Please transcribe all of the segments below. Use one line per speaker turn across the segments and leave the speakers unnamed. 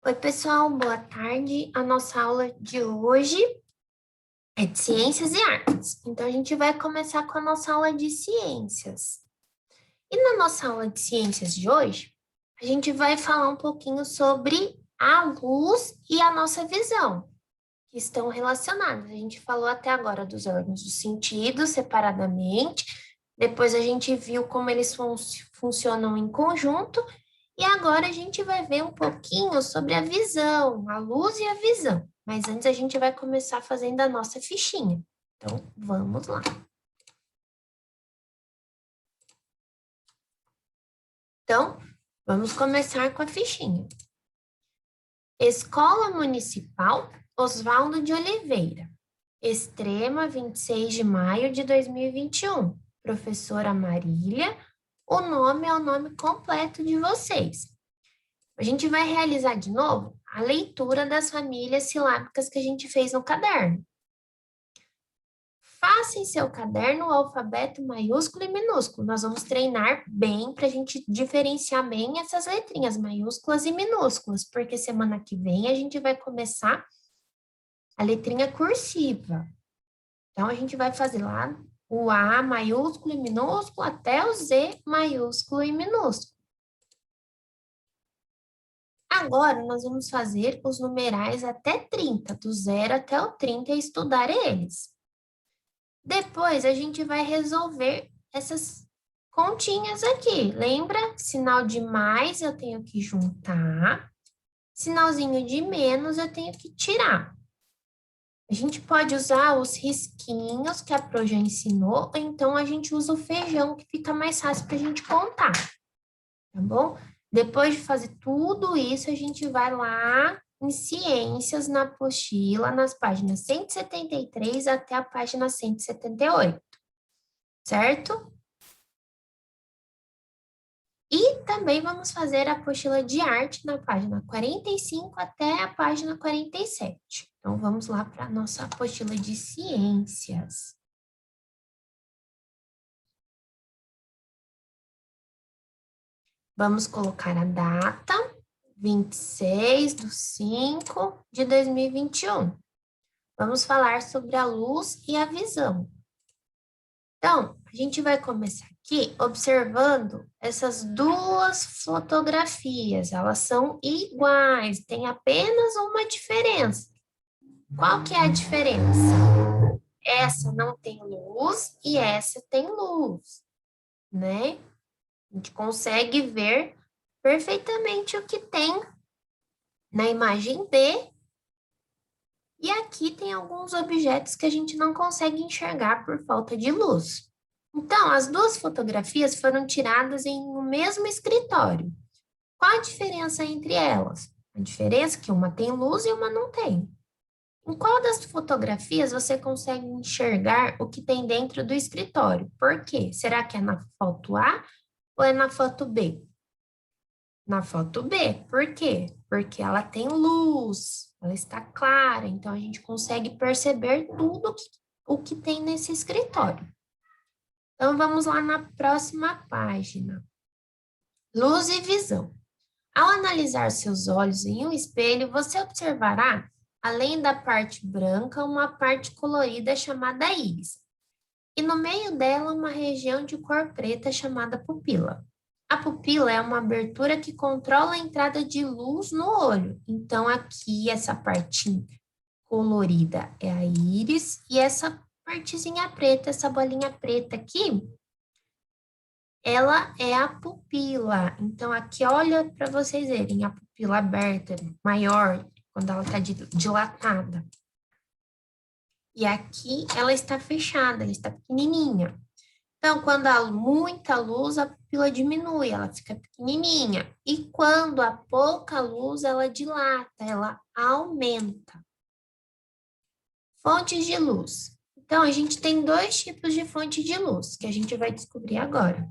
Oi, pessoal, boa tarde. A nossa aula de hoje é de Ciências e Artes. Então, a gente vai começar com a nossa aula de Ciências. E na nossa aula de Ciências de hoje, a gente vai falar um pouquinho sobre a luz e a nossa visão, que estão relacionadas. A gente falou até agora dos órgãos do sentido separadamente, depois a gente viu como eles funcionam em conjunto, e agora a gente vai ver um pouquinho sobre a visão, a luz e a visão. Mas antes a gente vai começar fazendo a nossa fichinha. Então, vamos lá. Então, vamos começar com a fichinha. Escola Municipal Oswaldo de Oliveira. Extrema, 26 de maio de 2021. Professora Marília, o nome é o nome completo de vocês. A gente vai realizar de novo a leitura das famílias silábicas que a gente fez no caderno. Faça em seu caderno o alfabeto maiúsculo e minúsculo. Nós vamos treinar bem para a gente diferenciar bem essas letrinhas maiúsculas e minúsculas, porque semana que vem a gente vai começar a letrinha cursiva. Então, a gente vai fazer lá o A maiúsculo e minúsculo até o Z maiúsculo e minúsculo. Agora, nós vamos fazer os numerais até 30, do 0 até o 30 e estudar eles. Depois, a gente vai resolver essas continhas aqui. Lembra? Sinal de mais eu tenho que juntar, sinalzinho de menos eu tenho que tirar. A gente pode usar os risquinhos que a Pro já ensinou, ou então a gente usa o feijão, que fica mais fácil para a gente contar, tá bom? Depois de fazer tudo isso, a gente vai lá em Ciências, na apostila, nas páginas 173 até a página 178, certo? E também vamos fazer a apostila de arte na página 45 até a página 47. Então, vamos lá para a nossa apostila de ciências. Vamos colocar a data, 26/5/2021. Vamos falar sobre a luz e a visão. Então, a gente vai começar aqui observando essas duas fotografias. Elas são iguais, tem apenas uma diferença. Qual que é a diferença? Essa não tem luz e essa tem luz, né? A gente consegue ver perfeitamente o que tem na imagem B. E aqui tem alguns objetos que a gente não consegue enxergar por falta de luz. Então, as duas fotografias foram tiradas em um mesmo escritório. Qual a diferença entre elas? A diferença é que uma tem luz e uma não tem. Em qual das fotografias você consegue enxergar o que tem dentro do escritório? Por quê? Será que é na foto A ou é na foto B? Na foto B. Por quê? Porque ela tem luz, ela está clara, então a gente consegue perceber tudo o que tem nesse escritório. Então, vamos lá na próxima página. Luz e visão. Ao analisar seus olhos em um espelho, você observará, além da parte branca, uma parte colorida chamada íris. E no meio dela, uma região de cor preta chamada pupila. A pupila é uma abertura que controla a entrada de luz no olho. Então, aqui, essa partinha colorida é a íris, e essa partezinha preta, essa bolinha preta aqui, ela é a pupila. Então, aqui, olha para vocês verem, a pupila aberta, maior, quando ela está dilatada. E aqui, ela está fechada, ela está pequenininha. Então, quando há muita luz, a pupila diminui, ela fica pequenininha. E quando há pouca luz, ela dilata, ela aumenta. Fontes de luz. Então, a gente tem dois tipos de fonte de luz, que a gente vai descobrir agora.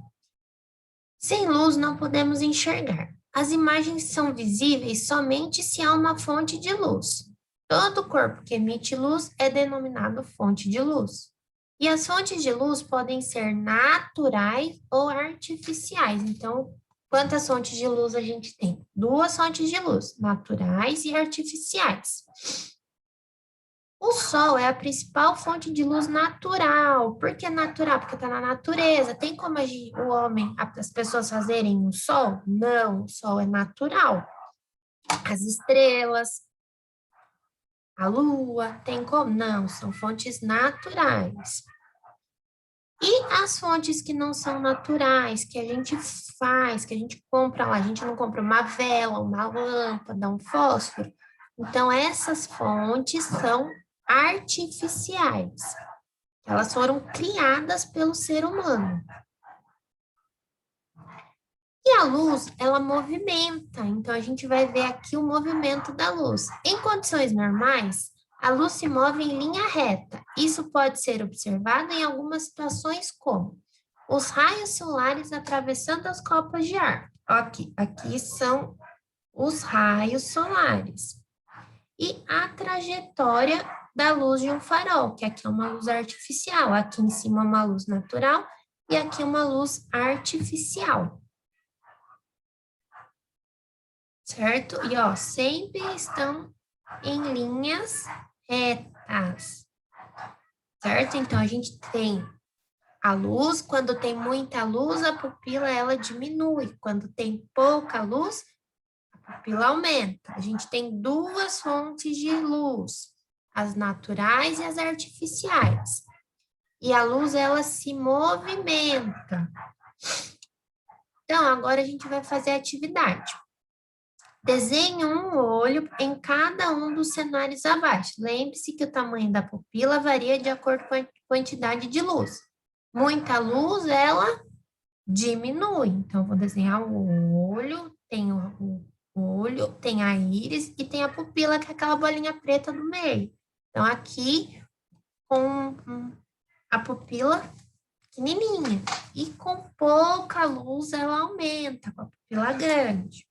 Sem luz, não podemos enxergar. As imagens são visíveis somente se há uma fonte de luz. Todo corpo que emite luz é denominado fonte de luz. E as fontes de luz podem ser naturais ou artificiais. Então, Quantas fontes de luz a gente tem? Duas fontes de luz, naturais e artificiais. O Sol é a principal fonte de luz natural. Por que natural? Porque está na natureza. Tem como o homem, as pessoas fazerem o Sol? Não, o Sol é natural. As estrelas, a Lua, tem como? Não, são fontes naturais. E as fontes que não são naturais, que a gente faz, que a gente compra lá, a gente não compra uma vela, uma lâmpada, um fósforo. Então, essas fontes são artificiais. Elas foram criadas pelo ser humano. E a luz, ela movimenta. Então, a gente vai ver aqui o movimento da luz. Em condições normais, a luz se move em linha reta. Isso pode ser observado em algumas situações como os raios solares atravessando as copas de ar. Aqui são os raios solares. E a trajetória da luz de um farol, que aqui é uma luz artificial, aqui em cima uma luz natural e aqui uma luz artificial. Certo? E, ó, sempre estão em linhas retas. Certo? Então, a gente tem a luz, quando tem muita luz, a pupila, ela diminui. Quando tem pouca luz, a pupila aumenta. A gente tem duas fontes de luz, as naturais e as artificiais. E a luz, ela se movimenta. Então, agora a gente vai fazer a atividade. Desenhe um olho em cada um dos cenários abaixo. Lembre-se que o tamanho da pupila varia de acordo com a quantidade de luz. Muita luz, ela diminui. Então, eu vou desenhar o olho, tem o olho, tem a íris e tem a pupila, que é aquela bolinha preta do meio. Então, aqui, com a pupila pequenininha. E com pouca luz, ela aumenta, com a pupila grande.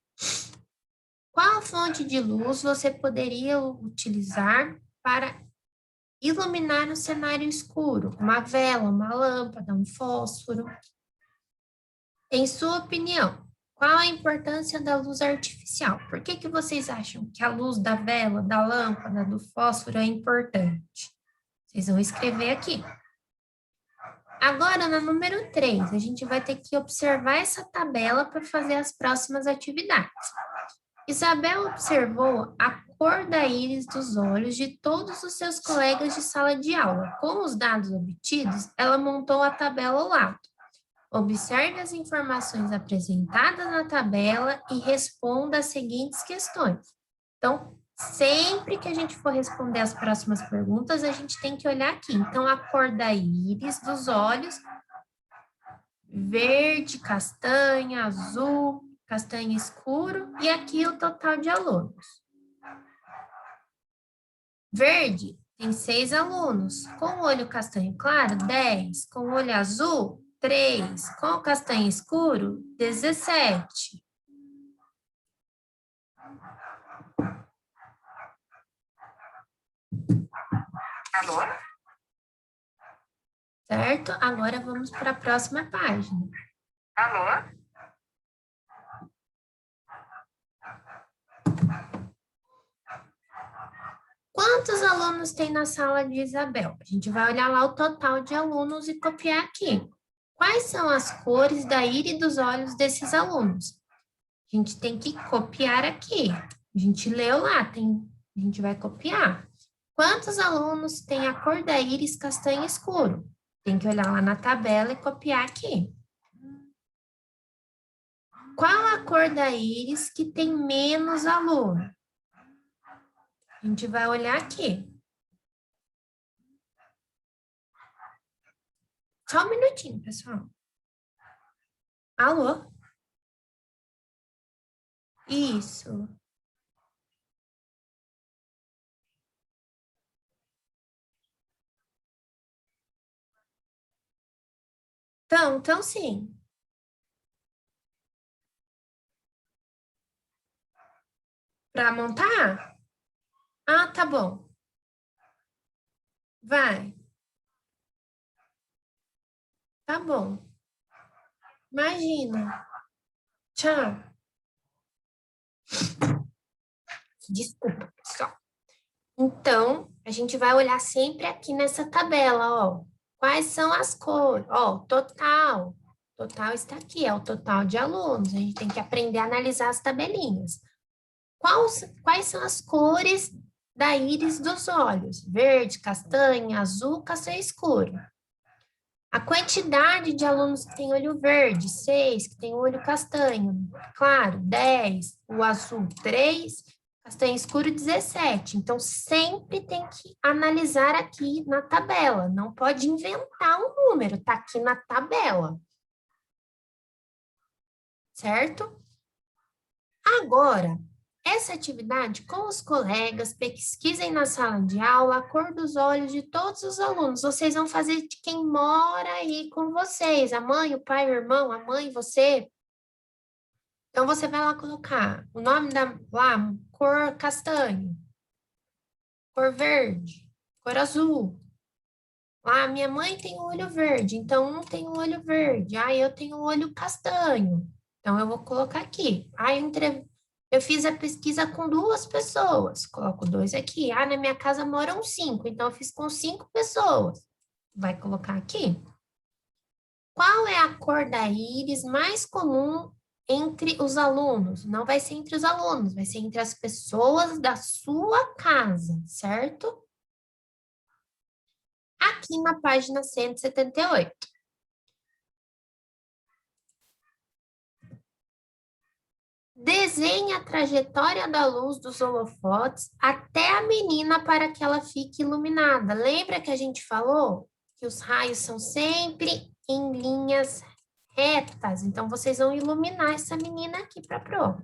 Qual fonte de luz você poderia utilizar para iluminar o cenário escuro? Uma vela, uma lâmpada, um fósforo? Em sua opinião, qual a importância da luz artificial? Por que vocês acham que a luz da vela, da lâmpada, do fósforo é importante? Vocês vão escrever aqui. Agora, na número 3, a gente vai ter que observar essa tabela para fazer as próximas atividades. Isabel observou a cor da íris dos olhos de todos os seus colegas de sala de aula. Com os dados obtidos, ela montou a tabela ao lado. Observe as informações apresentadas na tabela e responda as seguintes questões. Então, sempre que a gente for responder as próximas perguntas, a gente tem que olhar aqui. Então, a cor da íris dos olhos, verde, castanha, azul, castanho escuro, e aqui o total de alunos. Verde tem 6 alunos, com o olho castanho claro, 10, com o olho azul, 3, com o castanho escuro, 17. Alô? Certo? Agora vamos para a próxima página. Alô? Quantos alunos tem na sala de Isabel? A gente vai olhar lá o total de alunos e copiar aqui. Quais são as cores da íris dos olhos desses alunos? A gente tem que copiar aqui. A gente leu lá, a gente vai copiar. Quantos alunos têm a cor da íris castanho escuro? Tem que olhar lá na tabela e copiar aqui. Qual a cor da íris que tem menos aluno? A gente vai olhar aqui. Só um minutinho, pessoal. Alô? Isso. Então sim. Para montar? Ah, tá bom. Vai. Tá bom. Imagina. Tchau. Tchau. Desculpa, pessoal. Então, a gente vai olhar sempre aqui nessa tabela, ó. Quais são as cores? Ó, total. Total está aqui, é o total de alunos. A gente tem que aprender a analisar as tabelinhas. Quais são as cores da íris dos olhos? Verde, castanha, azul, castanho escuro. A quantidade de alunos que tem olho verde, 6, que tem olho castanho, claro, 10, o azul, 3, castanho escuro, 17. Então, sempre tem que analisar aqui na tabela, não pode inventar um número, tá aqui na tabela. Certo? Agora, essa atividade com os colegas, pesquisem na sala de aula a cor dos olhos de todos os alunos. Vocês vão fazer de quem mora aí com vocês, a mãe, o pai, o irmão, a mãe, você. Então, você vai lá colocar o nome lá, cor castanho, cor verde, cor azul. Lá, minha mãe tem o olho verde, então um tem o olho verde. Ah, eu tenho o olho castanho. Então, eu vou colocar aqui. Ah, eu fiz a pesquisa com 2 pessoas. Coloco 2 aqui. Ah, na minha casa moram 5, então eu fiz com 5 pessoas. Vai colocar aqui. Qual é a cor da íris mais comum entre os alunos? Não vai ser entre os alunos, vai ser entre as pessoas da sua casa, certo? Aqui na página 178. Desenhe a trajetória da luz dos holofotes até a menina para que ela fique iluminada. Lembra que a gente falou que os raios são sempre em linhas retas? Então, vocês vão iluminar essa menina aqui para a prova.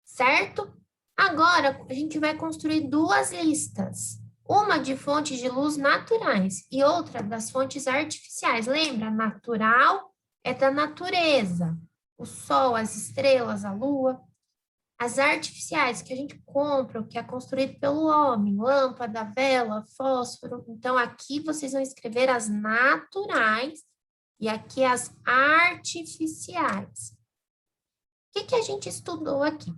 Certo? Agora, a gente vai construir 2 listas. Uma de fontes de luz naturais e outra das fontes artificiais. Lembra? Natural é da natureza. O sol, as estrelas, a lua. As artificiais que a gente compra, o que é construído pelo homem, lâmpada, vela, fósforo. Então, aqui vocês vão escrever as naturais e aqui as artificiais. O que a gente estudou aqui?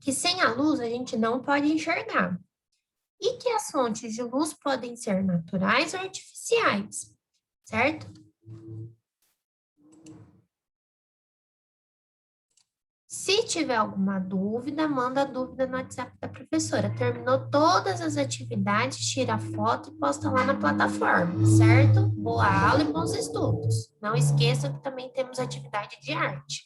Que sem a luz a gente não pode enxergar. E que as fontes de luz podem ser naturais ou artificiais, certo? Se tiver alguma dúvida, manda a dúvida no WhatsApp da professora. Terminou todas as atividades, tira a foto e posta lá na plataforma, certo? Boa aula e bons estudos. Não esqueça que também temos atividade de arte.